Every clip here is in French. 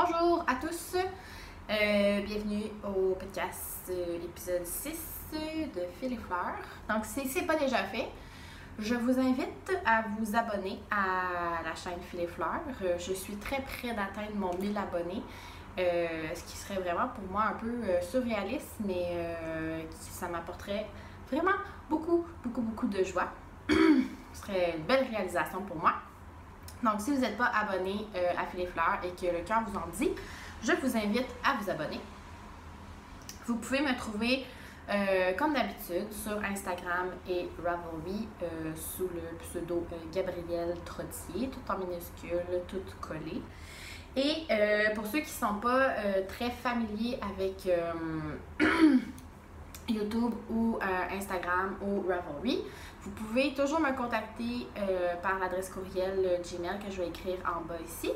Bonjour à tous, bienvenue au podcast épisode 6 de Fil et Fleurs. Donc si ce n'est pas déjà fait, je vous invite à vous abonner à la chaîne Fil et Fleurs. Je suis très près d'atteindre mon 1000 abonnés, ce qui serait vraiment pour moi un peu surréaliste, mais ça m'apporterait vraiment beaucoup de joie. Ce serait une belle réalisation pour moi. Donc, si vous n'êtes pas abonné à Fil et Fleurs et que le cœur vous en dit, je vous invite à vous abonner. Vous pouvez me trouver, comme d'habitude, sur Instagram et Ravelry sous le pseudo Gabrielle Trottier, tout en minuscule, tout collé. Et pour ceux qui ne sont pas très familiers avec YouTube ou Instagram ou Ravelry, vous pouvez toujours me contacter par l'adresse courriel Gmail que je vais écrire en bas ici.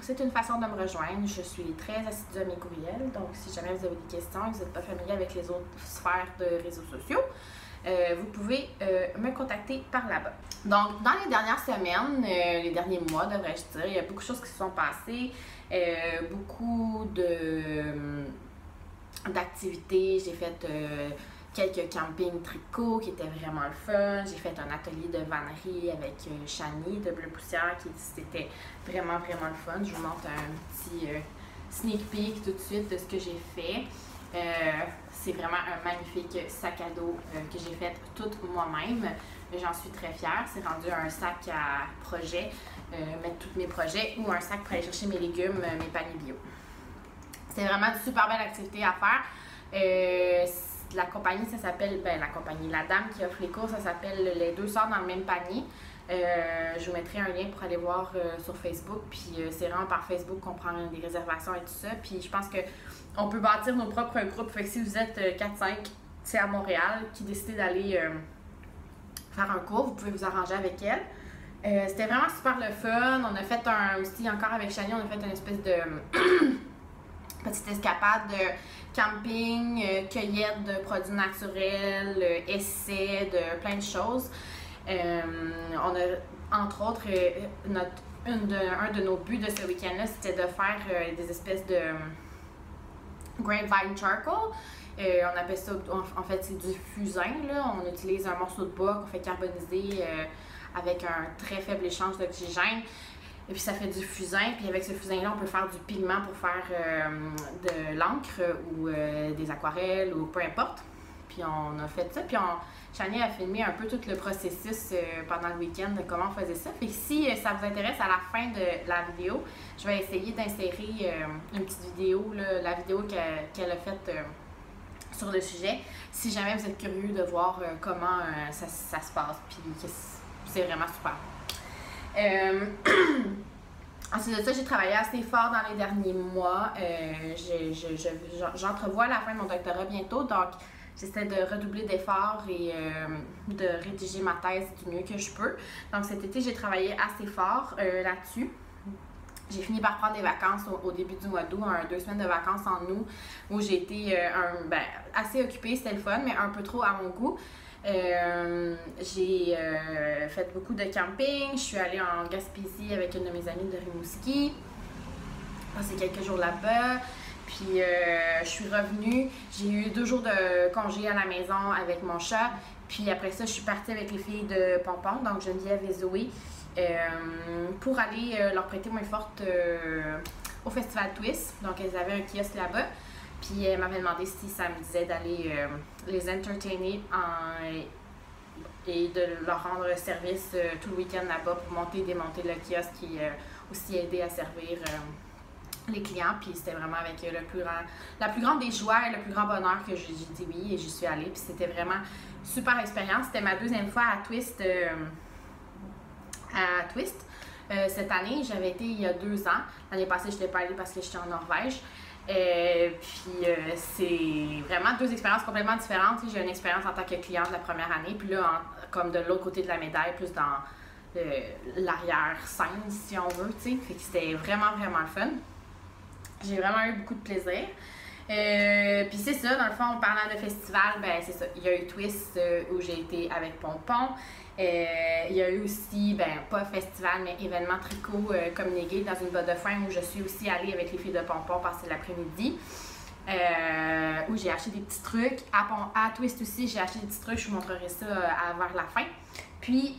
C'est une façon de me rejoindre. Je suis très assidue à mes courriels, donc si jamais vous avez des questions et que vous n'êtes pas familier avec les autres sphères de réseaux sociaux, vous pouvez me contacter par là-bas. Donc, dans les dernières semaines, les derniers mois, devrais-je dire, il y a beaucoup de choses qui se sont passées, beaucoup d'activités. J'ai fait quelques campings tricot qui étaient vraiment le fun. J'ai fait un atelier de vannerie avec Shani de Bleu Poussière qui c'était vraiment le fun. Je vous montre un petit sneak peek tout de suite de ce que j'ai fait. C'est vraiment un magnifique sac à dos que j'ai fait tout moi-même. J'en suis très fière. C'est rendu un sac à projet, mettre tous mes projets, ou un sac pour aller chercher mes légumes, mes paniers bio. C'est vraiment une super belle activité à faire. La compagnie, ça s'appelle, la dame qui offre les cours, ça s'appelle Les deux sœurs dans le même panier. Je vous mettrai un lien pour aller voir sur Facebook. Puis c'est vraiment par Facebook qu'on prend des réservations et tout ça. Puis je pense qu'on peut bâtir nos propres groupes. Fait que si vous êtes 4-5, c'est à Montréal, qui décidez d'aller faire un cours, vous pouvez vous arranger avec elle. C'était vraiment super le fun. On a fait aussi, encore avec Shani, on a fait une espèce de petite escapade de camping, cueillette de produits naturels, essais de plein de choses. On a, entre autres, un de nos buts de ce week-end-là, c'était de faire des espèces de grapevine charcoal. On appelle ça, en fait, c'est du fusain, là. On utilise un morceau de bois qu'on fait carboniser avec un très faible échange d'oxygène. Et puis ça fait du fusain, puis avec ce fusain-là, on peut faire du pigment pour faire de l'encre ou des aquarelles ou peu importe. Puis on a fait ça, puis Shani a filmé un peu tout le processus pendant le week-end de comment on faisait ça. Fait que si ça vous intéresse, à la fin de la vidéo, je vais essayer d'insérer une petite vidéo, là, la vidéo qu'elle a faite sur le sujet, si jamais vous êtes curieux de voir comment ça se passe, puis c'est vraiment super. Ensuite de ça, j'ai travaillé assez fort dans les derniers mois. J'entrevois la fin de mon doctorat bientôt, donc j'essaie de redoubler d'efforts et de rédiger ma thèse du mieux que je peux. Donc cet été, j'ai travaillé assez fort là-dessus. J'ai fini par prendre des vacances au début du mois d'août, 2 semaines de vacances en août, où j'ai été assez occupée, c'était le fun, mais un peu trop à mon goût. J'ai fait beaucoup de camping. Je suis allée en Gaspésie avec une de mes amies de Rimouski. Passé quelques jours là-bas. Puis je suis revenue. J'ai eu 2 jours de congé à la maison avec mon chat. Puis après ça, je suis partie avec les filles de Pompon, donc Geneviève et Zoé, pour aller leur prêter main forte au Festival Twist. Donc elles avaient un kiosque là-bas. Puis elle m'avait demandé si ça me disait d'aller les entertainer et de leur rendre service tout le week-end là-bas pour monter et démonter le kiosque qui aussi aider à servir les clients. Puis c'était vraiment avec la plus grande des joies et le plus grand bonheur que j'ai dit oui et j'y suis allée. Puis c'était vraiment super expérience. C'était ma 2e fois à Twist. Cette année, j'avais été il y a 2 ans. L'année passée, je n'étais pas allée parce que j'étais en Norvège. C'est vraiment 2 expériences complètement différentes. J'ai une expérience en tant que cliente la première année, puis là, comme de l'autre côté de la médaille, plus dans l'arrière-scène, si on veut, tu sais. Fait que c'était vraiment le fun. J'ai vraiment eu beaucoup de plaisir. Puis c'est ça, dans le fond, en parlant de festival, ben c'est ça. Il y a eu Twist où j'ai été avec Pompon. Il y a eu aussi, ben pas festival, mais événement tricot comme Négué dans une botte de foin où je suis aussi allée avec les filles de Pompon passer l'après-midi. Où j'ai acheté des petits trucs. À Twist aussi, j'ai acheté des petits trucs. Je vous montrerai ça vers la fin. Puis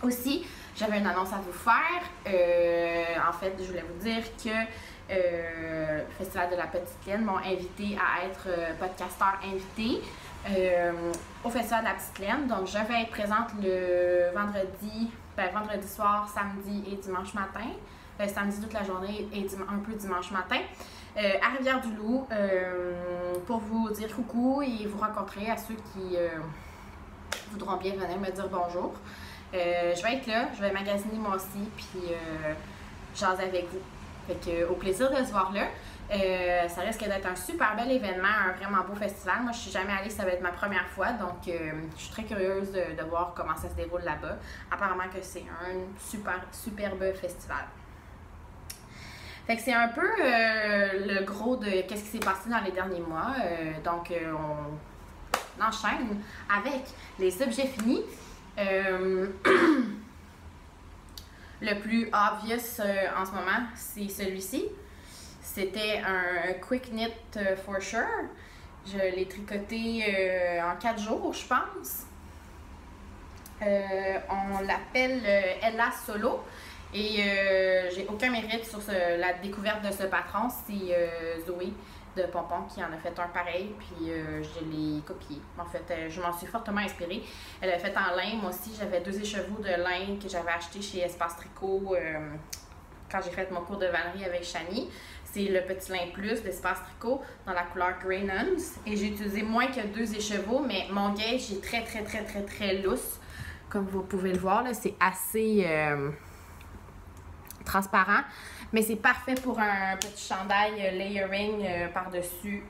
aussi, j'avais une annonce à vous faire. En fait, je voulais vous dire que le Festival de la Petite Laine m'ont invité à être podcasteur invité au Festival de la Petite Laine. Donc, je vais être présente le vendredi soir, samedi et dimanche matin. Samedi toute la journée et un peu dimanche matin. À Rivière-du-Loup pour vous dire coucou et vous rencontrer à ceux qui voudront bien venir me dire bonjour. Je vais être là, je vais magasiner moi aussi, puis jaser avec vous. Fait que, au plaisir de se voir là. Ça risque d'être un super bel événement, un vraiment beau festival. Moi, je suis jamais allée, ça va être ma première fois, donc je suis très curieuse de voir comment ça se déroule là-bas. Apparemment que c'est un superbe festival. Fait que c'est un peu le gros de qu'est-ce qui s'est passé dans les derniers mois. Donc, on enchaîne avec les objets finis. Le plus obvious en ce moment, c'est celui-ci. C'était un Quick Knit for Sure. Je l'ai tricoté en 4 jours, je pense. On l'appelle Ella Solo. Et j'ai aucun mérite sur la découverte de ce patron. C'est Zoé de Pompon qui en a fait un pareil, puis je l'ai copié. En fait, je m'en suis fortement inspirée. Elle a fait en lin. Moi aussi, j'avais 2 écheveaux de lin que j'avais acheté chez Espace Tricot quand j'ai fait mon cours de vannerie avec Shani. C'est le petit lin plus d'Espace Tricot dans la couleur Grey Nuns. Et j'ai utilisé moins que 2 écheveaux, mais mon gauge est très lousse. Comme vous pouvez le voir, c'est assez transparent, mais c'est parfait pour un petit chandail layering par-dessus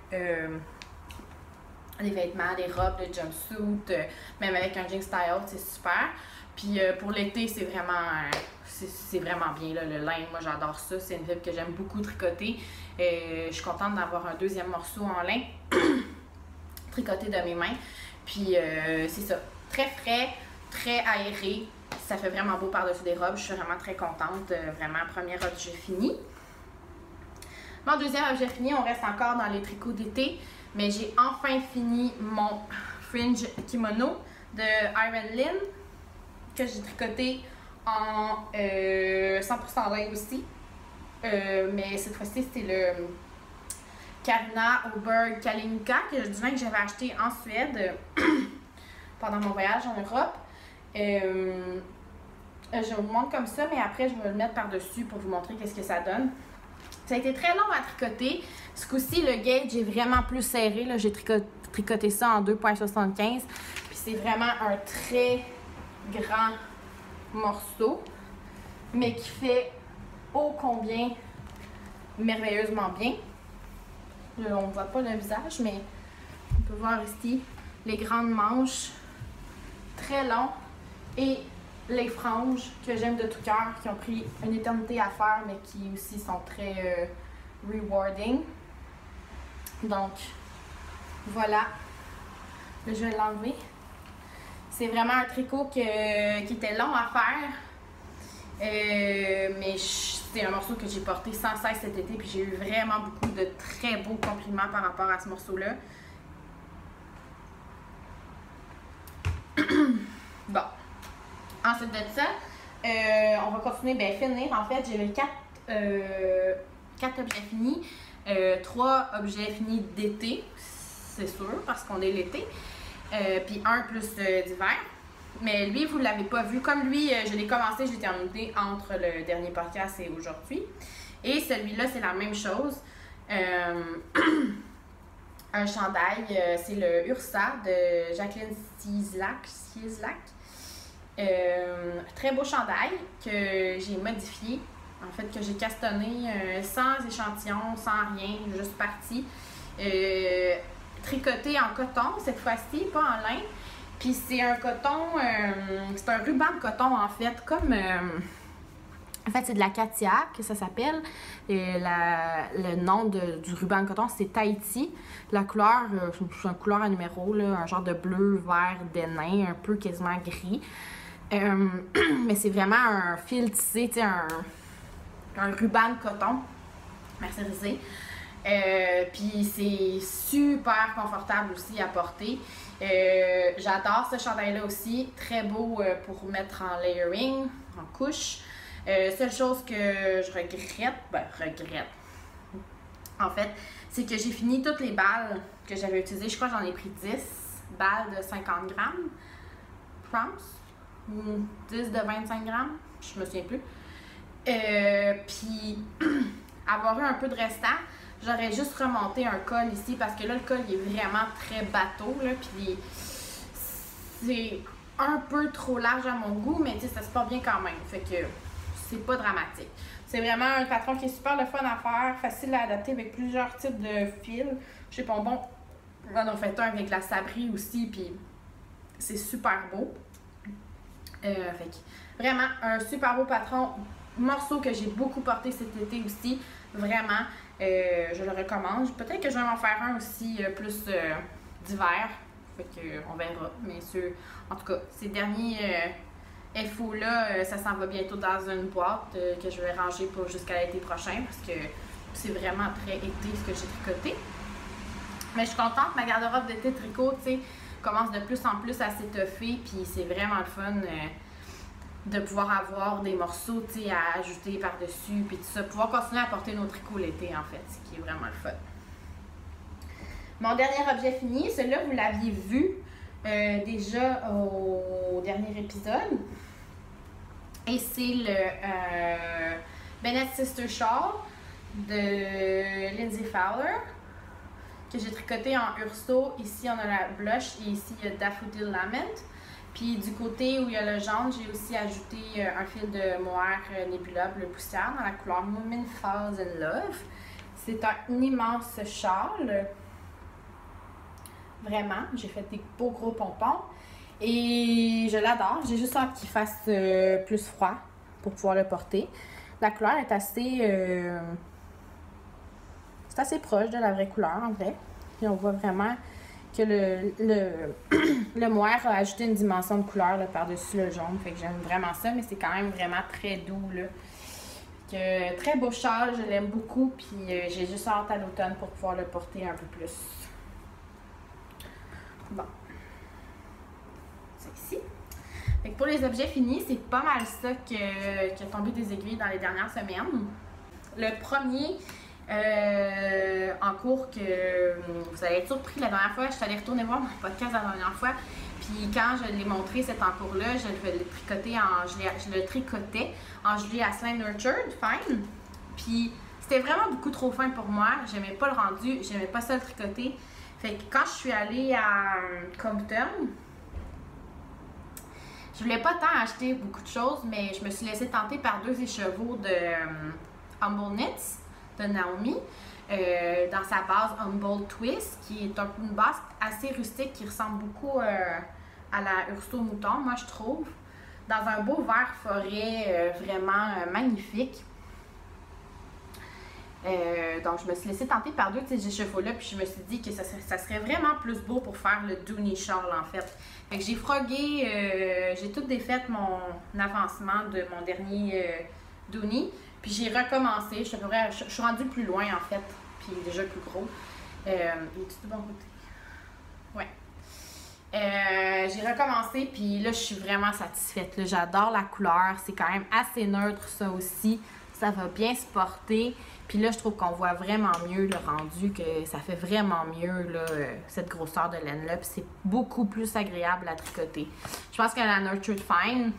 les vêtements, les robes, le jumpsuit, même avec un jean style, c'est super. Puis pour l'été, c'est vraiment bien là, le lin. Moi, j'adore ça. C'est une fibre que j'aime beaucoup tricoter. Je suis contente d'avoir un 2e morceau en lin tricoté de mes mains. Puis c'est ça, très frais, très aéré. Ça fait vraiment beau par-dessus des robes. Je suis vraiment très contente. Vraiment, premier objet fini. Mon 2e objet fini, on reste encore dans les tricots d'été. Mais j'ai enfin fini mon fringe kimono de Iron Lynn que j'ai tricoté en 100% lin aussi. Mais cette fois-ci, c'était le Carina Oberg Kalinka, du lin que j'avais acheté en Suède pendant mon voyage en Europe. Je vous montre comme ça, mais après je vais le mettre par-dessus pour vous montrer qu'est-ce que ça donne. Ça a été très long à tricoter. Ce coup-ci, le gauge est vraiment plus serré. J'ai tricoté ça en 2,75. Puis c'est vraiment un très grand morceau, mais qui fait ô combien merveilleusement bien. Là, on ne voit pas le visage, mais on peut voir ici les grandes manches très longs et les franges que j'aime de tout cœur, qui ont pris une éternité à faire, mais qui aussi sont très rewarding. Donc, voilà. Là, je vais l'enlever. C'est vraiment un tricot qui était long à faire. Mais c'est un morceau que j'ai porté sans cesse cet été, puis j'ai eu vraiment beaucoup de très beaux compliments par rapport à ce morceau-là. Bon. Ensuite de ça, on va continuer, finir. En fait, j'ai 4 objets finis. 3 objets finis d'été, c'est sûr, parce qu'on est l'été. Puis 1 plus d'hiver. Mais lui, vous ne l'avez pas vu. Comme lui, je l'ai commencé, je l'ai terminé entre le dernier podcast et aujourd'hui. Et celui-là, c'est la même chose. Un chandail, c'est le Ursa de Jacqueline Cieslak. Très beau chandail que j'ai modifié, en fait, que j'ai castonné sans échantillon, sans rien, juste parti. Tricoté en coton cette fois-ci, pas en lin. Puis c'est un coton, c'est un ruban de coton en fait, comme En fait, c'est de la Katia que ça s'appelle. Le nom du ruban de coton, c'est Tahiti. La couleur, c'est une couleur à numéro, là, un genre de bleu, vert, d'airain, un peu quasiment gris. Mais c'est vraiment un fil tissé, tu sais, un ruban de coton mercerisé. Puis c'est super confortable aussi à porter. J'adore ce chandail-là aussi. Très beau pour mettre en layering, en couche. Seule chose que je regrette, en fait, c'est que j'ai fini toutes les balles que j'avais utilisées. Je crois que j'en ai pris 10 balles de 50 grammes, je pense, ou 10 de 25 grammes, je me souviens plus. Puis, avoir eu un peu de restant, j'aurais juste remonté un col ici parce que là, le col il est vraiment très bateau, là, puis c'est un peu trop large à mon goût, mais tu sais, ça se porte bien quand même. Fait que c'est pas dramatique. C'est vraiment un patron qui est super le fun à faire, facile à adapter avec plusieurs types de fils. Chez Pompon, on en a fait un avec la sabrie aussi, puis c'est super beau. Fait que vraiment un super beau patron. Morceau que j'ai beaucoup porté cet été aussi. Vraiment, je le recommande. Peut-être que je vais m'en faire un aussi plus d'hiver. Fait que on verra. Mais en tout cas, ces derniers FO-là, ça s'en va bientôt dans une boîte que je vais ranger pour jusqu'à l'été prochain parce que c'est vraiment très été ce que j'ai tricoté. Mais je suis contente, ma garde-robe d'été tricot, tu sais, commence de plus en plus à s'étoffer, puis c'est vraiment le fun de pouvoir avoir des morceaux, tu sais, à ajouter par-dessus, puis tout ça, pouvoir continuer à porter nos tricots l'été, en fait, ce qui est vraiment le fun. Mon dernier objet fini, celui-là, vous l'aviez vu déjà au dernier épisode. Et c'est le Bennett Sister Shawl de Lindsay Fowler que j'ai tricoté en urso. Ici, on a la blush et ici, il y a Daffodil Lament. Puis du côté où il y a le jaune, j'ai aussi ajouté un fil de mohair Nebula bleu poussière dans la couleur Moomin Falls in Love. C'est un immense châle. Vraiment, j'ai fait des beaux gros pompons. Et je l'adore. J'ai juste hâte qu'il fasse plus froid pour pouvoir le porter. La couleur est assez... c'est assez proche de la vraie couleur, en vrai. Puis on voit vraiment que le mohair a ajouté une dimension de couleur là, par-dessus le jaune. Fait que j'aime vraiment ça, mais c'est quand même vraiment très doux, là. Fait que, très beau châle, je l'aime beaucoup. Puis j'ai juste hâte à l'automne pour pouvoir le porter un peu plus. Bon. C'est ici. Fait que pour les objets finis, c'est pas mal ça qui a tombé des aiguilles dans les dernières semaines. Le premier en cours que vous avez été surpris la dernière fois, je suis allée retourner voir mon podcast la dernière fois. Puis quand je l'ai montré cet encours-là, je le tricotais en Julie Asselin Nurtured Fine. Puis c'était vraiment beaucoup trop fin pour moi. J'aimais pas le rendu, j'aimais pas ça le tricoter. Fait que quand je suis allée à Compton, je voulais pas tant acheter beaucoup de choses, mais je me suis laissée tenter par 2 écheveaux de Humble Knits de Naomi, dans sa base Humble Twist, qui est une base assez rustique qui ressemble beaucoup à la Urso Mouton, moi je trouve, dans un beau vert forêt vraiment magnifique. Donc je me suis laissée tenter par 2 de ces écheveaux-là, puis je me suis dit que ça serait vraiment plus beau pour faire le Dooney Shawl en fait. Fait que j'ai frogué, j'ai tout défait mon avancement de mon dernier Dooney, puis j'ai recommencé. Je suis rendue plus loin en fait, puis déjà plus gros. Il est-tu de bon côté? Ouais. J'ai recommencé, puis là je suis vraiment satisfaite. J'adore la couleur, c'est quand même assez neutre ça aussi. Ça va bien se porter. Puis là, je trouve qu'on voit vraiment mieux le rendu, que ça fait vraiment mieux là, cette grosseur de laine-là. Puis c'est beaucoup plus agréable à tricoter. Je pense que la Nurtured Fine,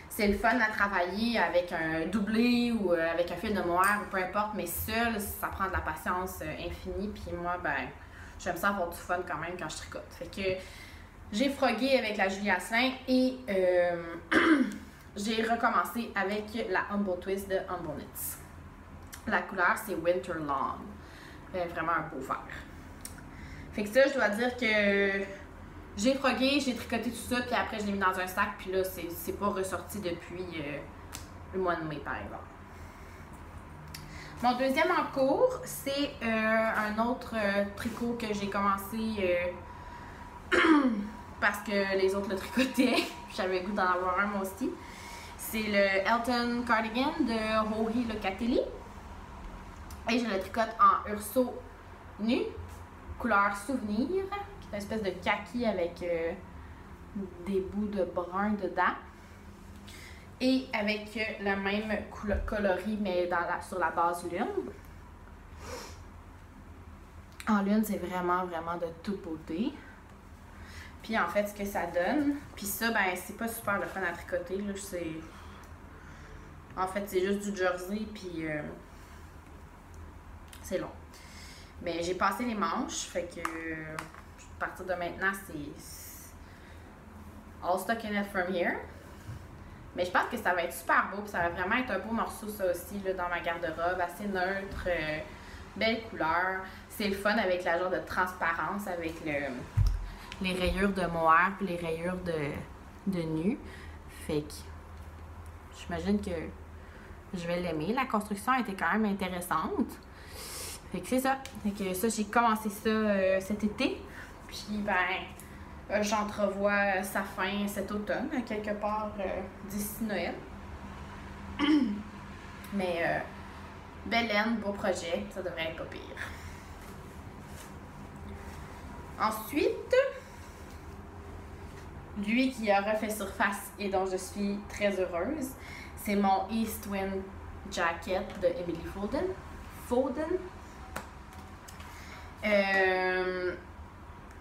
c'est le fun à travailler avec un doublé ou avec un fil de mohair ou peu importe. Mais seul, ça prend de la patience infinie. Puis moi, ben, j'aime ça avoir du fun quand même quand je tricote. Fait que j'ai frogué avec la Julie Asselin et... j'ai recommencé avec la Humble Twist de Humble Knits. La couleur, c'est Winter Long. Vraiment un beau vert. Fait que ça, je dois dire que j'ai frogué, j'ai tricoté tout ça, puis après, je l'ai mis dans un sac, puis là, c'est pas ressorti depuis le mois de mai, par exemple. Mon deuxième en cours, c'est un autre tricot que j'ai commencé parce que les autres le tricotaient. J'avais le goût d'en avoir un moi aussi. C'est le Elton Cardigan de Rory Locatelli. Et je le tricote en urso nu, couleur souvenir, qui est une espèce de kaki avec des bouts de brun dedans. Et avec le même coloris, mais sur la base lune. En lune, c'est vraiment, vraiment de toute beauté. Puis en fait, ce que ça donne, puis ça, ben, c'est pas super le fun à tricoter, là, en fait, c'est juste du jersey, puis c'est long. Mais j'ai passé les manches, fait que à partir de maintenant, c'est all stuck in it from here. Mais je pense que ça va être super beau, puis ça va vraiment être un beau morceau, ça aussi, là, dans ma garde-robe, assez neutre, belle couleur. C'est le fun avec la genre de transparence, avec les rayures de mohair, puis les rayures de nu. Fait que j'imagine que je vais l'aimer. La construction a été quand même intéressante. Fait que c'est ça. Fait que ça, j'ai commencé ça cet été. Puis, ben, j'entrevois sa fin cet automne, quelque part d'ici Noël. Mais, belle laine, beau projet, ça devrait être pas pire. Ensuite, lui qui a refait surface et dont je suis très heureuse, c'est mon East Wind Jacket de Emily Foden.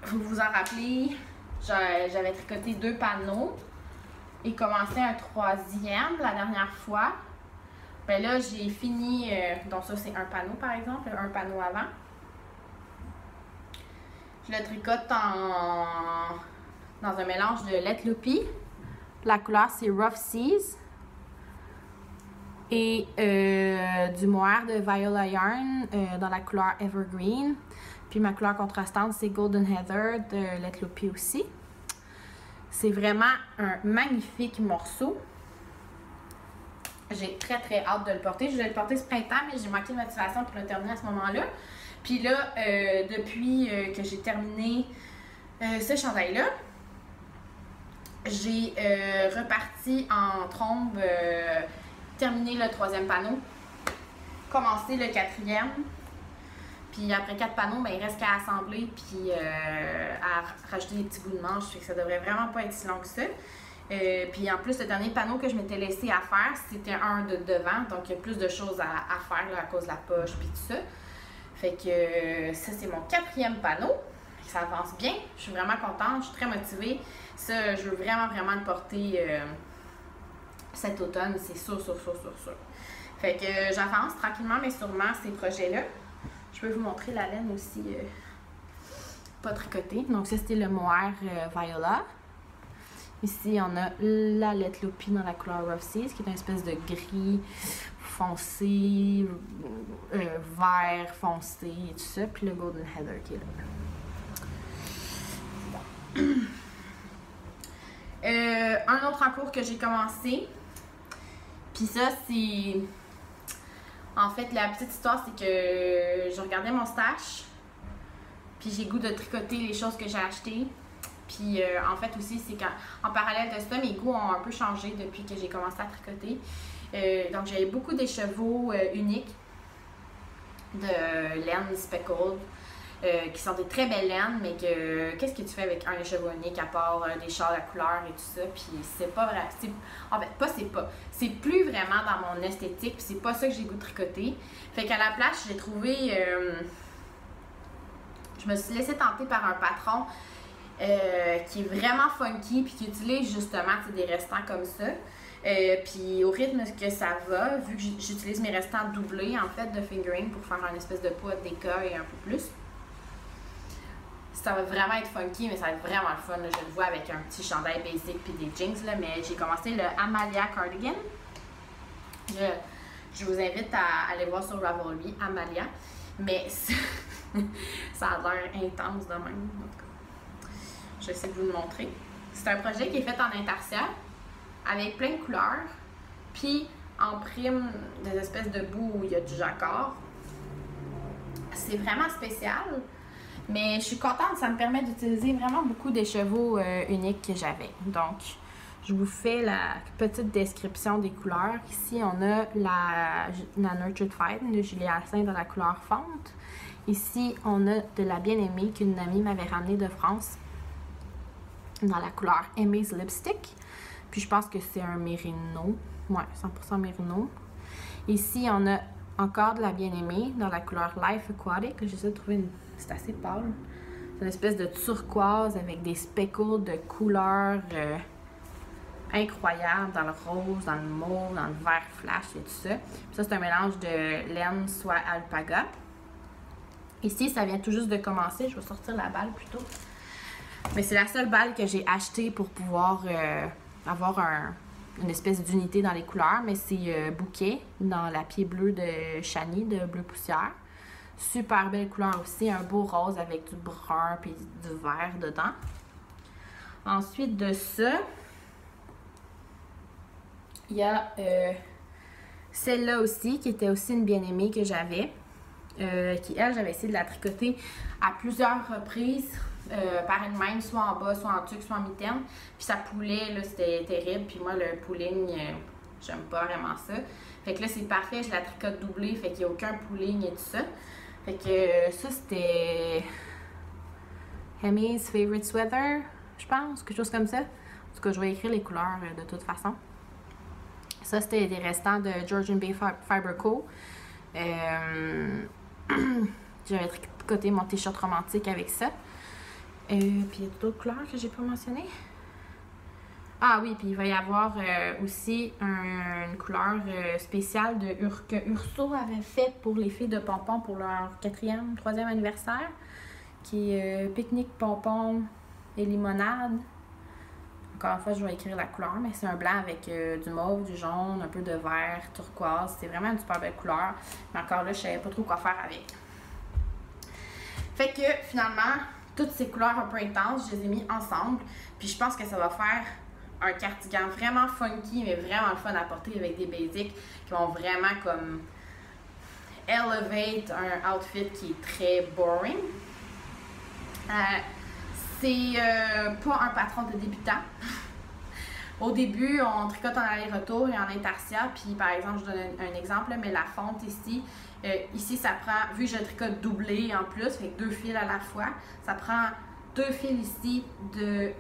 Vous vous en rappelez, j'avais tricoté 2 panneaux et commencé un 3e la dernière fois. Ben là, j'ai fini, donc ça c'est un panneau par exemple, un panneau avant. Je le tricote dans un mélange de Let Loopy. La couleur c'est Rough Seas. Et du mohair de Viola Yarn dans la couleur Evergreen. Puis ma couleur contrastante, c'est Golden Heather de Let Loopy aussi. C'est vraiment un magnifique morceau. J'ai très très hâte de le porter. Je voulais le porter ce printemps, mais j'ai manqué de motivation pour le terminer à ce moment-là. Puis là, depuis que j'ai terminé ce chandail-là, j'ai reparti en trombe, terminé le 3e panneau, commencé le 4e. Puis après 4 panneaux, ben, il reste qu'à assembler puis à rajouter des petits bouts de manche. Fait que ça devrait vraiment pas être si long que ça. Puis en plus, le dernier panneau que je m'étais laissé à faire, c'était un de devant. Donc il y a plus de choses à faire là, à cause de la poche puis tout ça. Fait que ça, c'est mon 4e panneau. Ça avance bien. Je suis vraiment contente. Je suis très motivée. Ça, je veux vraiment, vraiment le porter cet automne. C'est sûr. Fait que j'avance tranquillement mais sûrement ces projets-là. Je peux vous montrer la laine aussi pas tricotée. Donc ça, c'était le mohair Viola. Ici, on a la Let Loopy dans la couleur Rough Seas, qui est une espèce de gris foncé, vert foncé et tout ça. Puis le Golden Heather qui est là. Un autre en cours que j'ai commencé. Puis ça, c'est... En fait, la petite histoire, c'est que je regardais mon stash, puis j'ai le goût de tricoter les choses que j'ai achetées. Puis en fait aussi, c'est qu'en parallèle de ça, mes goûts ont un peu changé depuis que j'ai commencé à tricoter. Donc j'avais beaucoup d'écheveaux uniques de laine speckled, qui sont des très belles laines, mais qu'est-ce que tu fais avec un écheveau unique à part des châles à couleur et tout ça, puis c'est pas vrai, en fait, c'est plus vraiment dans mon esthétique, puis c'est pas ça que j'ai goût de tricoter. Fait qu'à la place, j'ai trouvé, je me suis laissée tenter par un patron qui est vraiment funky, puis qui utilise justement des restants comme ça. Puis au rythme que ça va, vu que j'utilise mes restants doublés en fait de fingering pour faire un espèce de poids d'éca et un peu plus. Ça va vraiment être funky, mais ça va être vraiment le fun. Là. Je le vois avec un petit chandail basic puis des jeans, là, mais j'ai commencé le Amalia Cardigan. Je vous invite à aller voir sur Ravelry, Amalia. Mais ça a l'air intense de même. En tout cas, je vais essayer de vous le montrer. C'est un projet qui est fait en intarsia avec plein de couleurs. Puis en prime des espèces de bouts où il y a du jacquard. C'est vraiment spécial, mais je suis contente, ça me permet d'utiliser vraiment beaucoup des chevaux uniques que j'avais. Donc, je vous fais la petite description des couleurs. Ici, on a la Nurtured Fight de Julie Asselin dans la couleur fonte. Ici, on a de la Bien-Aimée qu'une amie m'avait ramenée de France dans la couleur Amy's Lipstick. Puis je pense que c'est un mérino. Ouais, 100% mérino. Ici, on a encore de la Bien-Aimée dans la couleur Life Aquatic. J'essaie de trouver une... C'est assez pâle. C'est une espèce de turquoise avec des speckles de couleurs incroyables dans le rose, dans le mauve, dans le vert flash et tout ça. Puis ça, c'est un mélange de laine soit alpaga. Ici, ça vient tout juste de commencer. Je vais sortir la balle plutôt. Mais c'est la seule balle que j'ai achetée pour pouvoir avoir une espèce d'unité dans les couleurs. Mais c'est bouquet dans la pied bleu de Shani de Bleu Poussière. Super belle couleur aussi. Un beau rose avec du brun et du vert dedans. Ensuite de ça, il y a celle-là aussi qui était aussi une Bien-Aimée que j'avais. Qui, elle, j'avais essayé de la tricoter à plusieurs reprises par elle-même, soit en bas, soit en tuque, soit en mitaine. Puis ça poulait, là, c'était terrible. Puis moi, le pooling, j'aime pas vraiment ça. Fait que là, c'est parfait, je la tricote doublée, fait qu'il n'y a aucun pooling et tout ça. Fait que ça, c'était Hemi's Favorite Sweater, je pense, quelque chose comme ça. En tout cas, je vais écrire les couleurs de toute façon. Ça, c'était des restants de Georgian Bay Fiber Co. J'avais tricoté mon t-shirt romantique avec ça. Puis il y a d'autres couleurs que j'ai pas mentionnées. Ah oui, puis il va y avoir aussi une couleur spéciale que Urso avait faite pour les filles de Pompon pour leur 4e, 3e anniversaire. Qui est pique-nique, pompon et limonade. Encore une fois, je vais écrire la couleur, mais c'est un blanc avec du mauve, du jaune, un peu de vert, turquoise. C'est vraiment une super belle couleur. Mais encore là, je savais pas trop quoi faire avec. Fait que finalement, toutes ces couleurs un peu intenses, je les ai mis ensemble. Puis je pense que ça va faire un cardigan vraiment funky, mais vraiment le fun à porter avec des basics qui vont vraiment comme elevate un outfit qui est très boring. C'est pas un patron de débutant. Au début, on tricote en aller-retour et en intarsia. Puis, par exemple, je donne un exemple, mais la fonte ici, ici, ça prend, vu que je tricote doublé en plus, fait que 2 fils à la fois, ça prend 2 fils ici de...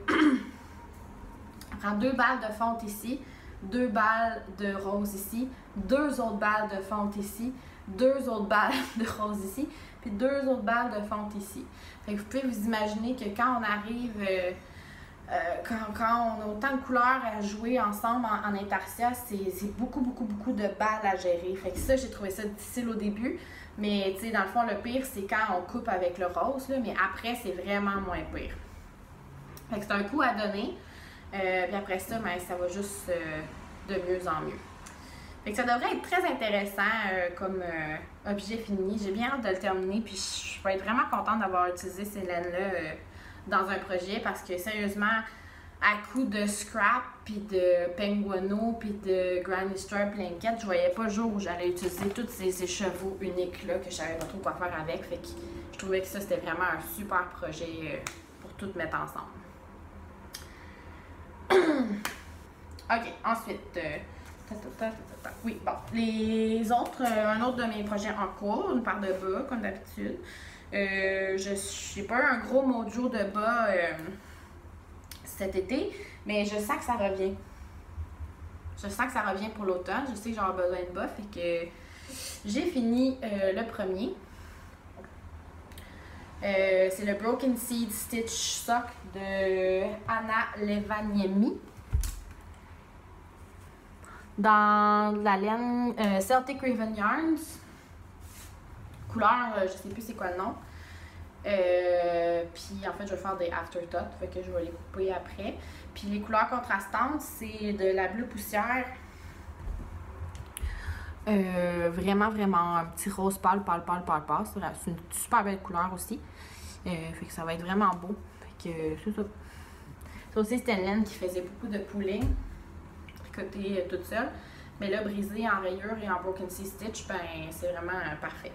ça prend 2 balles de fonte ici, 2 balles de rose ici, 2 autres balles de fonte ici, 2 autres balles de rose ici, puis 2 autres balles de fonte ici. Fait que vous pouvez vous imaginer que quand on arrive, quand on a autant de couleurs à jouer ensemble en intarsia, c'est beaucoup de balles à gérer. Fait que ça, j'ai trouvé ça difficile au début, mais tu sais, dans le fond, le pire, c'est quand on coupe avec le rose, là, mais après, c'est vraiment moins pire. Fait que c'est un coup à donner, puis après ça, ben, ça va juste de mieux en mieux. Fait que ça devrait être très intéressant comme objet fini. J'ai bien hâte de le terminer, puis je vais être vraiment contente d'avoir utilisé ces laines-là dans un projet parce que sérieusement, à coup de scrap, puis de penguino, puis de granny strap blanket, je voyais pas le jour où j'allais utiliser tous ces chevaux uniques-là que je savais pas trop quoi faire avec. Fait que je trouvais que ça, c'était vraiment un super projet pour tout mettre ensemble. Ok, ensuite... oui, bon. Les autres, un autre de mes projets en cours, une paire de bas, comme d'habitude. Je n'ai pas eu un gros mojo de bas cet été, mais je sens que ça revient. Je sens que ça revient pour l'automne. Je sais que j'aurai besoin de bas, fait que j'ai fini le premier. C'est le Broken Seed Stitch Sock de Anna Levaniemi. Dans la laine Celtic Raven Yarns, couleur, je sais plus c'est quoi le nom. Puis en fait, je vais faire des afterthoughts, fait que je vais les couper après. Puis les couleurs contrastantes, c'est de la Bleu Poussière. Vraiment un petit rose pâle. C'est une super belle couleur aussi. Fait que ça va être vraiment beau. Fait que c'est ça. Ça aussi, c'était une laine qui faisait beaucoup de pooling. Côté toute seule. Mais là, brisé en rayure et en broken C stitch, ben c'est vraiment parfait.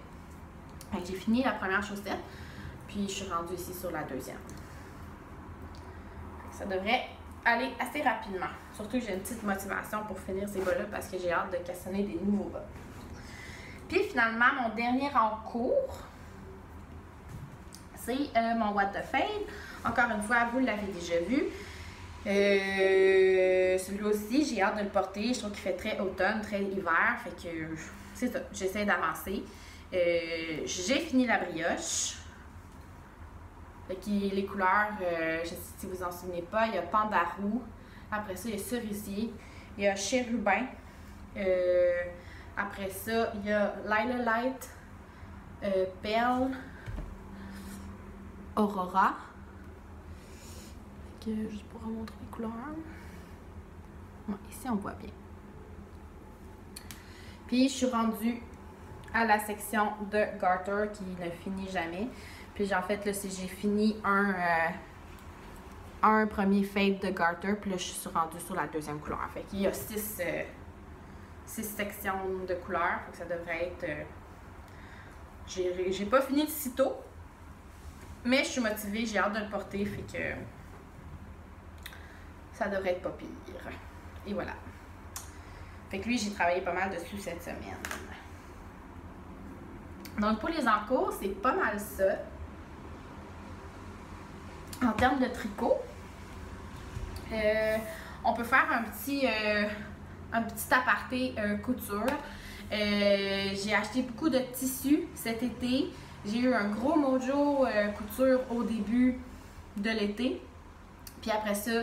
J'ai fini la première chaussette, puis je suis rendue ici sur la deuxième. Ça devrait aller assez rapidement. Surtout que j'ai une petite motivation pour finir ces bas-là parce que j'ai hâte de cassonner des nouveaux bas. Puis finalement, mon dernier en cours, c'est mon What the Fade. Encore une fois, vous l'avez déjà vu. Celui-là aussi, j'ai hâte de le porter. Je trouve qu'il fait très automne, très hiver. Fait que c'est ça, j'essaie d'avancer. J'ai fini la brioche. Fait que les couleurs, je ne sais si vous en souvenez pas, il y a Pandarou. Après ça, il y a Cerisier. Il y a Chérubin. Après ça, il y a Lila Light, Belle, Aurora. Juste pour vous montrer les couleurs. Bon, ici, on voit bien. Puis, je suis rendue à la section de Garter qui ne finit jamais. Puis, en fait, là, j'ai fini un premier fade de Garter. Puis là, je suis rendue sur la deuxième couleur. Fait qu'il y a 6 sections de couleurs. Fait que ça devrait être... j'ai pas fini de sitôt. Mais je suis motivée. J'ai hâte de le porter. Fait que... ça devrait être pas pire. Et voilà. Fait que lui, j'ai travaillé pas mal dessus cette semaine. Donc, pour les encours, c'est pas mal ça. En termes de tricot, on peut faire un petit aparté couture. J'ai acheté beaucoup de tissus cet été. J'ai eu un gros mojo couture au début de l'été. Puis après ça,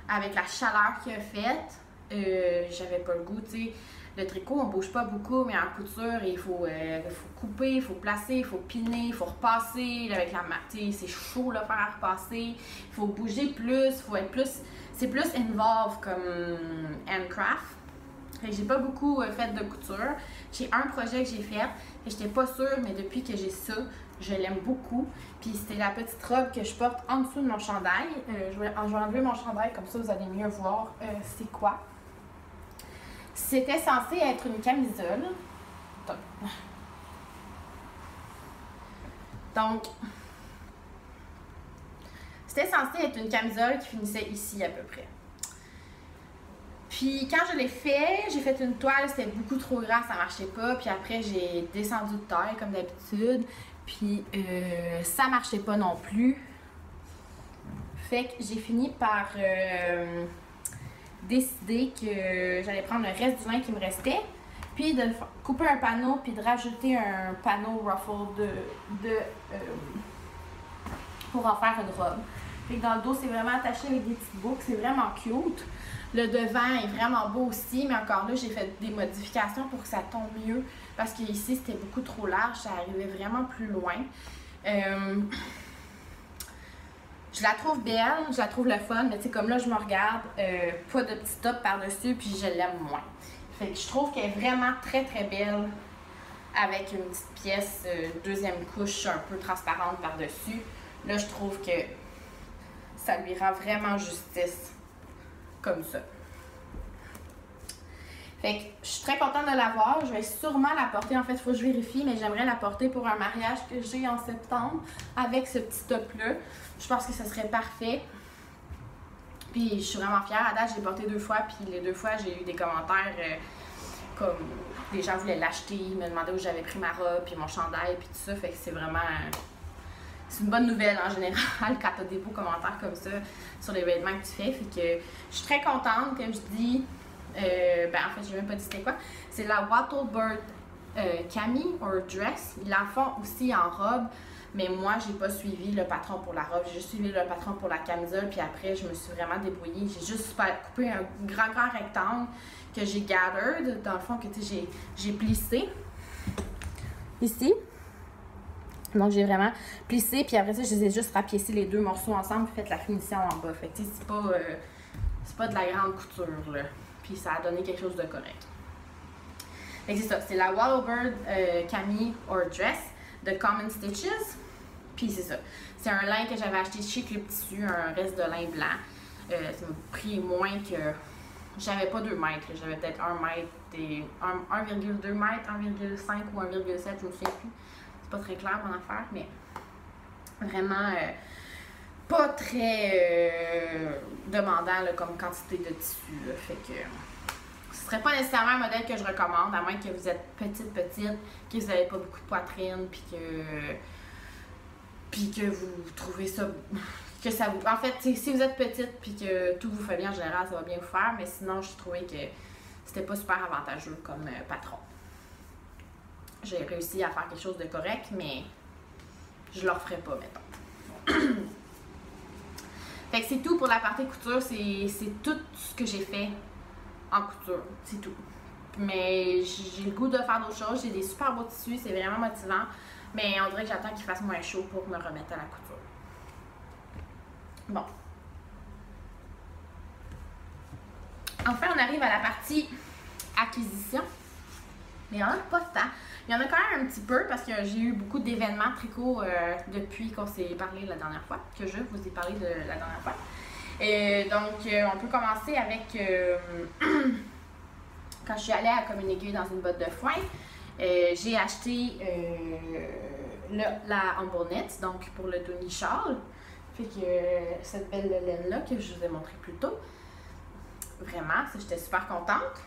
avec la chaleur qu'il a faite, j'avais pas le goût, tu sais. Le tricot, on bouge pas beaucoup, mais en couture, il faut couper, il faut placer, il faut piner, il faut repasser. Avec la mat, c'est chaud là, faire repasser. Il faut bouger plus, il faut être plus... C'est plus involved comme handcraft. Fait que j'ai pas beaucoup fait de couture. J'ai un projet que j'ai fait, et j'étais pas sûre, mais depuis que j'ai ça, je l'aime beaucoup. Puis c'était la petite robe que je porte en dessous de mon chandail. Je vais enlever mon chandail, comme ça vous allez mieux voir c'est quoi. C'était censé être une camisole. Donc, c'était censé être une camisole qui finissait ici à peu près. Puis quand je l'ai fait, j'ai fait une toile, c'était beaucoup trop gras, ça marchait pas. Puis après, j'ai descendu de taille comme d'habitude. Puis ça marchait pas non plus. Fait que j'ai fini par décider que j'allais prendre le reste du lin qui me restait. Puis de couper un panneau, puis de rajouter un panneau ruffle pour en faire une robe. Fait que dans le dos, c'est vraiment attaché avec des petites boucles, c'est vraiment cute. Le devant est vraiment beau aussi, mais encore là, j'ai fait des modifications pour que ça tombe mieux. Parce qu'ici, c'était beaucoup trop large, ça arrivait vraiment plus loin. Je la trouve belle, je la trouve le fun, mais tu sais, comme là, je me regarde, pas de petit top par-dessus, puis je l'aime moins. Fait que je trouve qu'elle est vraiment très, très belle avec une petite pièce, deuxième couche un peu transparente par-dessus. Là, je trouve que ça lui rend vraiment justice comme ça. Fait que je suis très contente de l'avoir. Je vais sûrement la porter. En fait, il faut que je vérifie, mais j'aimerais la porter pour un mariage que j'ai en septembre avec ce petit top-là. Je pense que ce serait parfait. Puis je suis vraiment fière. À date, j'ai porté 2 fois, puis les 2 fois, j'ai eu des commentaires comme des gens voulaient l'acheter, ils me demandaient où j'avais pris ma robe, puis mon chandail, puis tout ça. Fait que c'est vraiment... c'est une bonne nouvelle en général quand tu as des beaux commentaires comme ça sur les vêtements que tu fais. Fait que je suis très contente, comme je dis. En fait, j'ai même pas dit c'était quoi. C'est la Wattlebird Cami or Dress. Ils la font aussi en robe, mais moi, j'ai pas suivi le patron pour la robe. J'ai juste suivi le patron pour la camisole, puis après, je me suis vraiment débrouillée. J'ai juste coupé un grand rectangle que j'ai gathered, dans le fond, que j'ai plissé ici. Donc, j'ai vraiment plissé, puis après ça, je les ai juste rapiécé les 2 morceaux ensemble, puis fait la finition en bas. Fait que, tu sais, c'est pas de la grande couture, là. Puis ça a donné quelque chose de correct. Fait que c'est ça, c'est la Wattlebird Cami or Dress de Common Stitches. Puis c'est ça, c'est un lin que j'avais acheté chez Club Tissu, un reste de lin blanc. Ça m'a pris moins que j'avais pas 2 mètres, j'avais peut-être 1 mètre et 1,2 mètres, 1,5 ou 1,7, je me souviens plus. C'est pas très clair mon affaire, mais vraiment pas très demandant là, comme quantité de tissu. Là. Fait que ce serait pas nécessairement un modèle que je recommande, à moins que vous êtes petite, que vous n'avez pas beaucoup de poitrine, puis que vous trouvez ça. Que ça vous... En fait, si vous êtes petite puis que tout vous fait bien en général, ça va bien vous faire, mais sinon, je trouvais que c'était pas super avantageux comme patron. J'ai réussi à faire quelque chose de correct, mais je le referai pas, mettons. Fait que c'est tout pour la partie couture, c'est tout ce que j'ai fait en couture, c'est tout. Mais j'ai le goût de faire d'autres choses, j'ai des super beaux tissus, c'est vraiment motivant, mais on dirait que j'attends qu'il fasse moins chaud pour me remettre à la couture. Bon. Enfin, on arrive à la partie acquisition. Mais il n'y en a pas tant. Il y en a quand même un petit peu parce que j'ai eu beaucoup d'événements tricot depuis qu'on s'est parlé la dernière fois, que je vous ai parlé de la dernière fois. Donc, on peut commencer avec quand je suis allée à Comme une aiguille dans une botte de foin, j'ai acheté la Humble Knit, donc pour le Tony Shawl. Fait que cette belle laine-là que je vous ai montré plus tôt. Vraiment, j'étais super contente.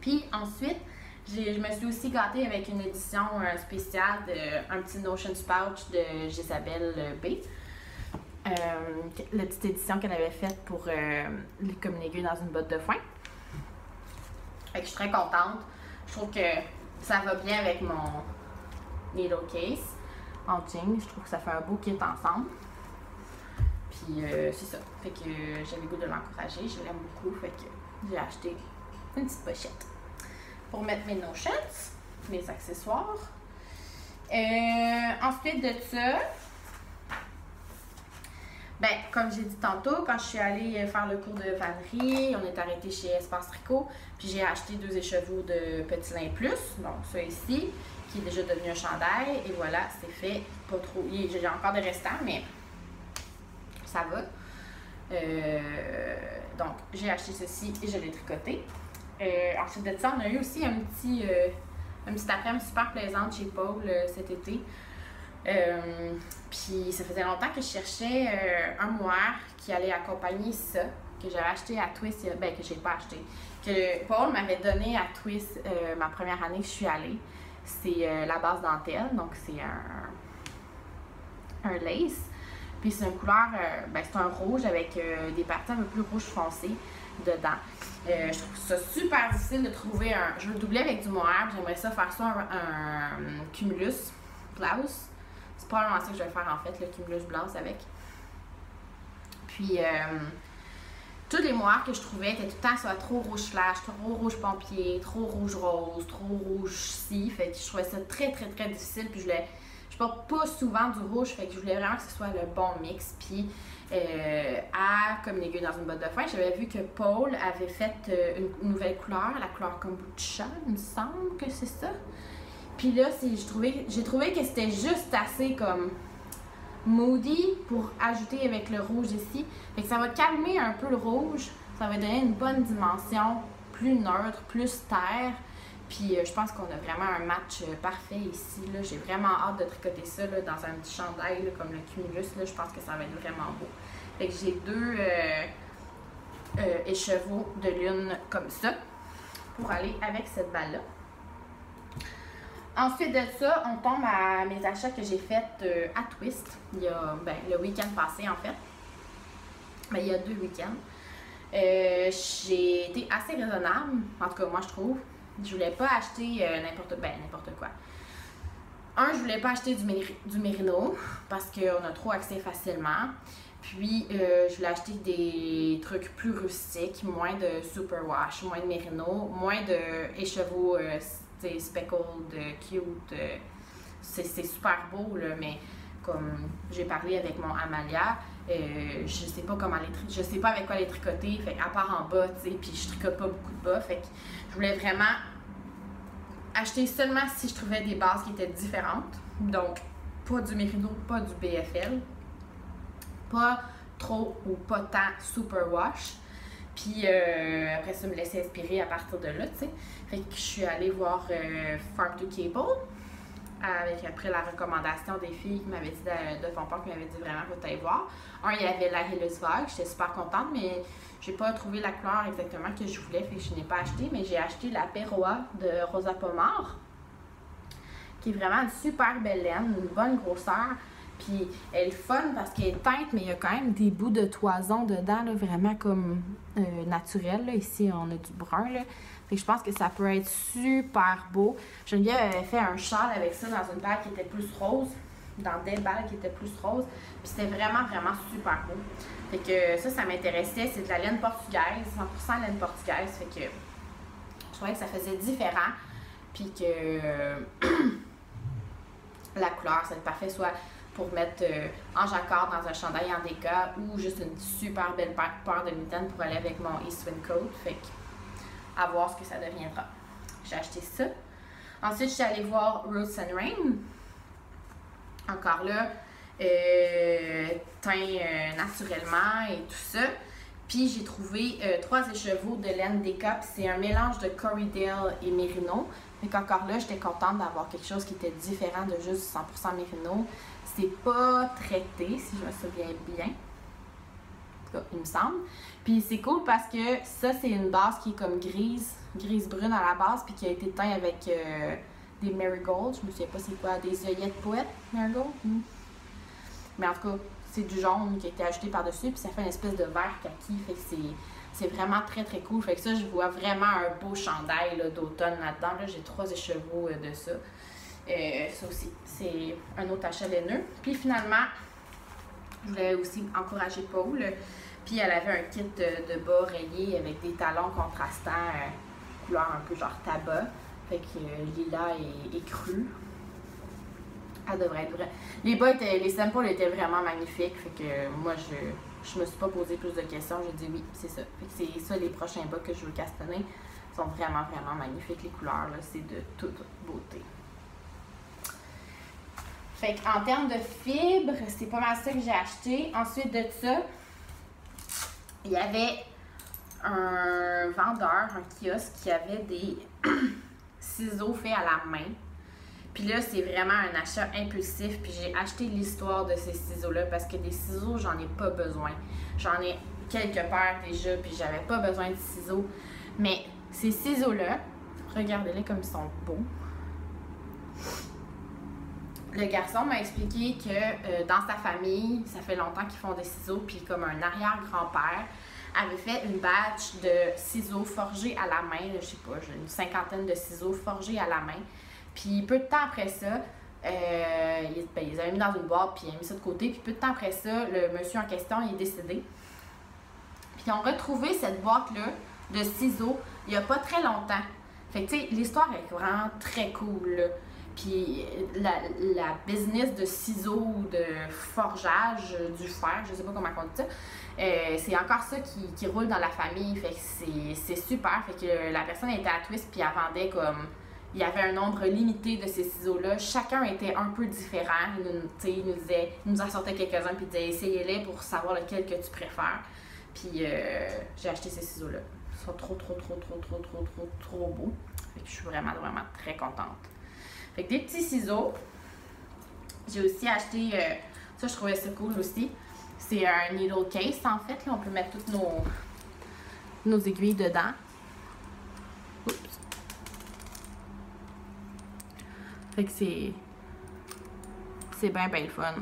Puis ensuite, je me suis aussi gâtée avec une édition spéciale un petit Notions Pouch de Gisabelle B. La petite édition qu'elle avait faite pour les Comme une aiguille dans une botte de foin. Fait que je suis très contente. Je trouve que ça va bien avec mon needle case en jean. Je trouve que ça fait un beau kit ensemble. Puis c'est ça. Fait que j'avais le goût de l'encourager. Je l'aime beaucoup. Fait que j'ai acheté une petite pochette pour mettre mes notions, mes accessoires. Ensuite de ça, ben, comme j'ai dit tantôt, quand je suis allée faire le cours de vannerie, on est arrêté chez Espace Tricot, puis j'ai acheté 2 écheveaux de Petit Lin Plus, donc ça ici, qui est déjà devenu un chandail, et voilà, c'est fait, pas trop, j'ai encore des restants, mais ça va. Donc, j'ai acheté ceci et je l'ai tricoté. Ensuite de ça, on a eu aussi un petit après-midi super plaisante chez Paul cet été. Puis ça faisait longtemps que je cherchais un mohair qui allait accompagner ça, que j'avais acheté à Twist, ben que j'ai pas acheté, que Paul m'avait donné à Twist ma première année que je suis allée. C'est la base dentelle, donc c'est un lace. Puis c'est une couleur, ben c'est un rouge avec des parties un peu plus rouge foncé dedans. Je trouve ça super difficile de trouver un... Je veux le doubler avec du mohair, j'aimerais ça faire ça un cumulus blouse. C'est probablement ça que je vais faire en fait, le cumulus blouse avec. Puis, tous les moires que je trouvais étaient tout le temps soit trop rouge flash, trop rouge pompier, trop rouge rose, trop rouge ci. Fait que je trouvais ça très difficile. Puis je porte pas souvent du rouge, fait que je voulais vraiment que ce soit le bon mix. Puis Comme une aiguille dans une botte de foin, j'avais vu que Paul avait fait une nouvelle couleur, la couleur kombucha, il me semble que c'est ça. Puis là, j'ai trouvé que c'était juste assez comme moody pour ajouter avec le rouge ici. Fait que ça va calmer un peu le rouge, ça va donner une bonne dimension, plus neutre, plus terre. Puis je pense qu'on a vraiment un match parfait ici. J'ai vraiment hâte de tricoter ça là, dans un petit chandail là, comme le cumulus. Là, je pense que ça va être vraiment beau. Fait que j'ai 2 écheveaux de lune comme ça pour aller avec cette balle-là. Ensuite de ça, on tombe à mes achats que j'ai faits à Twist. Il y a le week-end passé en fait. Ben, il y a 2 week-ends. J'ai été assez raisonnable, en tout cas moi je trouve. Je voulais pas acheter n'importe quoi. Je voulais pas acheter du mérino parce qu'on a trop accès facilement. Puis, je voulais acheter des trucs plus rustiques, moins de superwash, moins de mérino, moins de écheveaux speckled, cute. C'est super beau, là, mais comme j'ai parlé avec mon Amalia, je sais pas comment je sais pas avec quoi les tricoter, fait à part en bas, tu sais, puis je tricote pas beaucoup de bas, fait que je voulais vraiment acheter seulement si je trouvais des bases qui étaient différentes, donc pas du mérino, pas du BFL, pas trop ou pas tant superwash, Puis après ça, me laisser inspirer à partir de là, tu sais. Fait que je suis allée voir Farm to Cable, après la recommandation des filles qui m'avaient dit de ton père, qui m'avaient dit vraiment faut t'aller voir. Il y avait la Hillis Vogue, j'étais super contente, mais j'ai pas trouvé la couleur exactement que je voulais, fait que je n'ai pas acheté, mais j'ai acheté la Perroa de Rosa Pomar, qui est vraiment une super belle laine, une bonne grosseur. Puis elle est fun parce qu'elle est teinte, mais il y a quand même des bouts de toison dedans, là, vraiment comme naturel. Là. Ici, on a du brun. Là. Fait que je pense que ça peut être super beau. Geneviève avait fait un châle avec ça dans une balle qui était plus rose, dans des balles qui étaient plus roses. Puis c'était vraiment, vraiment super beau. Fait que ça m'intéressait. C'est de la laine portugaise, 100% laine portugaise. Fait que je trouvais que ça faisait différent. Puis que la couleur, c'est parfait, soit pour mettre en jacquard dans un chandail en déca ou juste une super belle paire de mitaines pour aller avec mon Eastwind Coat. Fait que, à voir ce que ça deviendra. J'ai acheté ça. Ensuite, je suis allée voir Roots and Rain. Encore là, teint naturellement et tout ça. Puis j'ai trouvé 3 écheveaux de laine déca. C'est un mélange de Corriedale et Merino. Donc encore là, j'étais contente d'avoir quelque chose qui était différent de juste 100% Merino. C'est pas traité, si je me souviens bien. En tout cas, il me semble. Puis c'est cool parce que ça, c'est une base qui est comme grise-brune à la base, puis qui a été teint avec des marigolds. Je me souviens pas c'est quoi, des œillettes poètes, marigold. Mais en tout cas, c'est du jaune qui a été ajouté par-dessus, puis ça fait une espèce de vert kaki. Fait que c'est vraiment très très cool. Fait que ça, je vois vraiment un beau chandail d'automne là-dedans. Là, j'ai 3 écheveaux de ça. Ça aussi, c'est un autre achat laineux. Puis finalement, je voulais aussi encourager Paul. Puis elle avait un kit de bas rayé avec des talons contrastants, couleur un peu genre tabac. Fait que lilas et cru. Elle devrait être vraie. Les samples étaient vraiment magnifiques. Fait que moi, je me suis pas posé plus de questions. J'ai dit oui, c'est ça. Fait que c'est ça les prochains bas que je veux castonner. Ils sont vraiment, vraiment magnifiques. Les couleurs, là, c'est de toute beauté. Fait qu'en termes de fibres, c'est pas mal ça que j'ai acheté. Ensuite de ça, il y avait un vendeur, un kiosque qui avait des ciseaux faits à la main. Puis là, c'est vraiment un achat impulsif. Puis j'ai acheté l'histoire de ces ciseaux-là parce que des ciseaux, j'en ai pas besoin. J'en ai quelques paires déjà, puis j'avais pas besoin de ciseaux. Mais ces ciseaux-là, regardez-les comme ils sont beaux. Le garçon m'a expliqué que dans sa famille, ça fait longtemps qu'ils font des ciseaux, puis comme un arrière-grand-père avait fait une batch de ciseaux forgés à la main. Je sais pas, j'ai une 50aine de ciseaux forgés à la main. Puis peu de temps après ça, ils les avaient mis dans une boîte, puis ils avaient mis ça de côté. Puis peu de temps après ça, le monsieur en question il est décédé. Puis ils ont retrouvé cette boîte-là de ciseaux il n'y a pas très longtemps. Fait que tu sais, l'histoire est vraiment très cool, là. Puis la business de ciseaux ou de forgeage du fer, je sais pas comment on dit ça, c'est encore ça qui roule dans la famille. Fait que c'est super. Fait que la personne était à Twist puis elle vendait comme... Il y avait un nombre limité de ces ciseaux-là. Chacun était un peu différent. Il nous en sortait quelques-uns puis il disait essayez-les pour savoir lequel que tu préfères. Puis j'ai acheté ces ciseaux-là. Ils sont trop beaux. Fait que je suis vraiment, vraiment très contente. Fait que des petits ciseaux. J'ai aussi acheté, ça je trouvais ça cool aussi. C'est un needle case en fait. Là, on peut mettre toutes nos aiguilles dedans. Oups. Fait que c'est bien, bien le fun.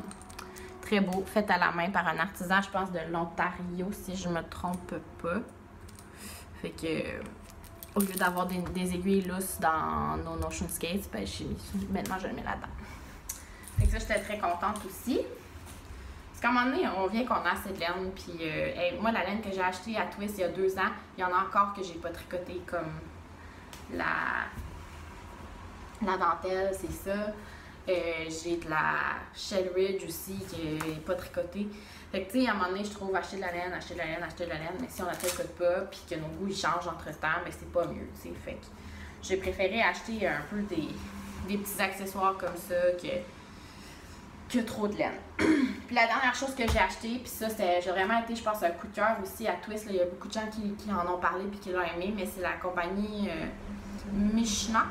Très beau, fait à la main par un artisan, je pense, de l'Ontario, si je me trompe pas. Fait que, au lieu d'avoir des aiguilles lousses dans nos Notion Skates, ben, maintenant, je le mets là-dedans. Fait que ça, j'étais très contente aussi. Parce qu'à un moment donné, on vient qu'on a assez de laine. Puis, moi, la laine que j'ai achetée à Twist il y a 2 ans, il y en a encore que j'ai pas tricoté comme la dentelle, c'est ça. J'ai de la Shell Ridge aussi qui n'est pas tricotée. Fait que tu sais, à un moment donné, je trouve acheter de la laine, mais si on la tricote pas puis que nos goûts ils changent entre temps, ben c'est pas mieux, tu sais. Fait que j'ai préféré acheter un peu des petits accessoires comme ça que trop de laine. Puis la dernière chose que j'ai acheté, puis ça, j'ai vraiment été, je pense, un coup de cœur aussi à Twist. Là. Il y a beaucoup de gens qui en ont parlé puis qui l'ont aimé, mais c'est la compagnie Mishnak.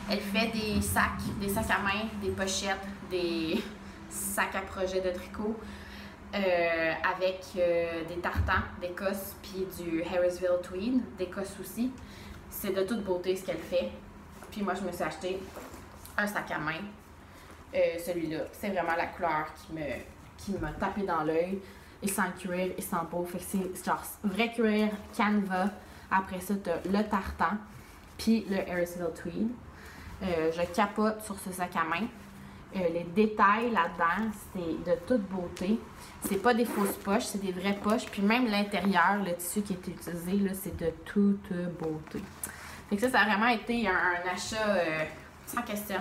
Elle fait des sacs à main, des pochettes, des sacs à projet de tricot avec des tartans d'Écosse puis du Harrisville Tweed d'Écosse aussi. C'est de toute beauté ce qu'elle fait. Puis moi, je me suis acheté un sac à main. Celui-là, c'est vraiment la couleur qui m'a tapé dans l'œil. Et sans cuir et sans peau. Fait que c'est genre vrai cuir, canevas. Après ça, t'as le tartan. Puis le Harrisville Tweed. Je capote sur ce sac à main. Les détails là-dedans, c'est de toute beauté. C'est pas des fausses poches, c'est des vraies poches. Puis même l'intérieur, le tissu qui est utilisé, là, c'est de toute beauté. Fait que ça a vraiment été un achat sans question.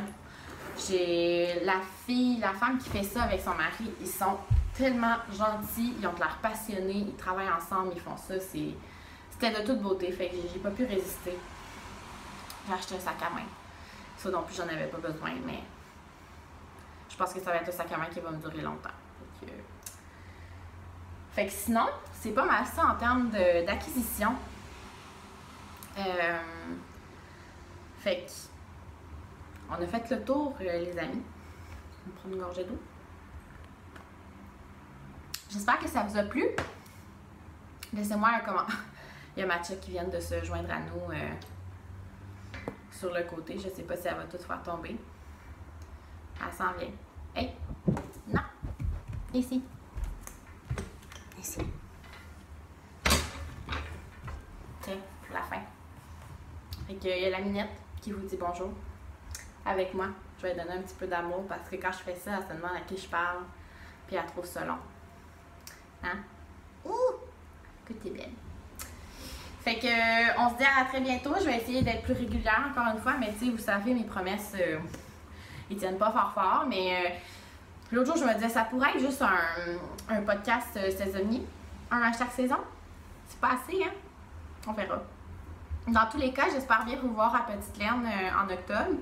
J'ai la femme qui fait ça avec son mari, ils sont tellement gentils, ils ont l'air passionnés, ils travaillent ensemble, ils font ça, c'était de toute beauté, fait que j'ai pas pu résister. J'ai acheté un sac à main. Ça non plus, j'en avais pas besoin, mais je pense que ça va être un sac à main qui va me durer longtemps. Fait que sinon, c'est pas mal ça en termes d'acquisition. Fait que on a fait le tour, les amis. On va prendre une gorgée d'eau. J'espère que ça vous a plu. Laissez-moi un commentaire. Il y a Matcha qui vient de se joindre à nous sur le côté. Je ne sais pas si elle va tout faire tomber. Elle s'en vient. Hey! Non! Ici. Ici. Tiens, pour la fin. Fait qu'il y a la minette qui vous dit bonjour. Avec moi, je vais lui donner un petit peu d'amour parce que quand je fais ça, elle se demande à qui je parle, puis elle trouve ça long. Hein? Ouh! Que t'es belle. Fait que, on se dit à très bientôt. Je vais essayer d'être plus régulière encore une fois, mais tu sais, vous savez, mes promesses, ils tiennent pas fort, mais l'autre jour, je me disais, ça pourrait être juste un podcast saisonnier, un à chaque saison. C'est pas assez, hein? On verra. Dans tous les cas, j'espère bien vous voir à Petite Laine en octobre.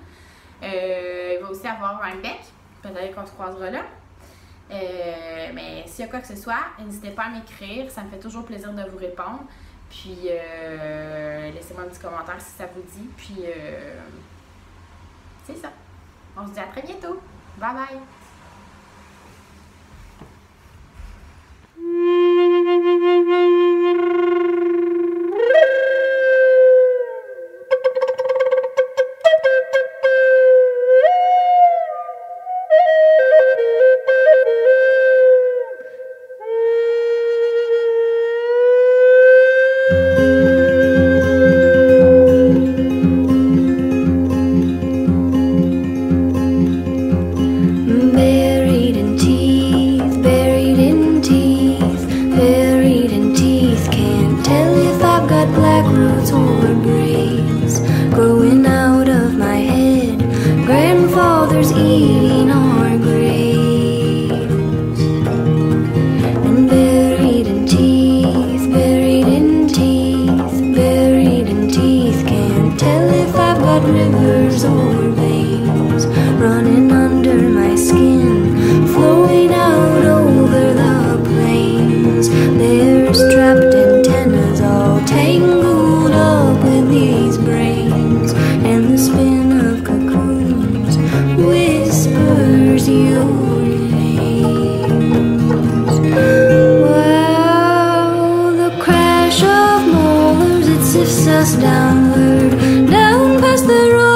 Il va aussi avoir Rhinebeck. Peut-être qu'on se croisera là. Mais s'il y a quoi que ce soit, n'hésitez pas à m'écrire. Ça me fait toujours plaisir de vous répondre. Puis, laissez-moi un petit commentaire si ça vous dit. Puis, c'est ça. On se dit à très bientôt. Bye bye! Us downward, down past the road.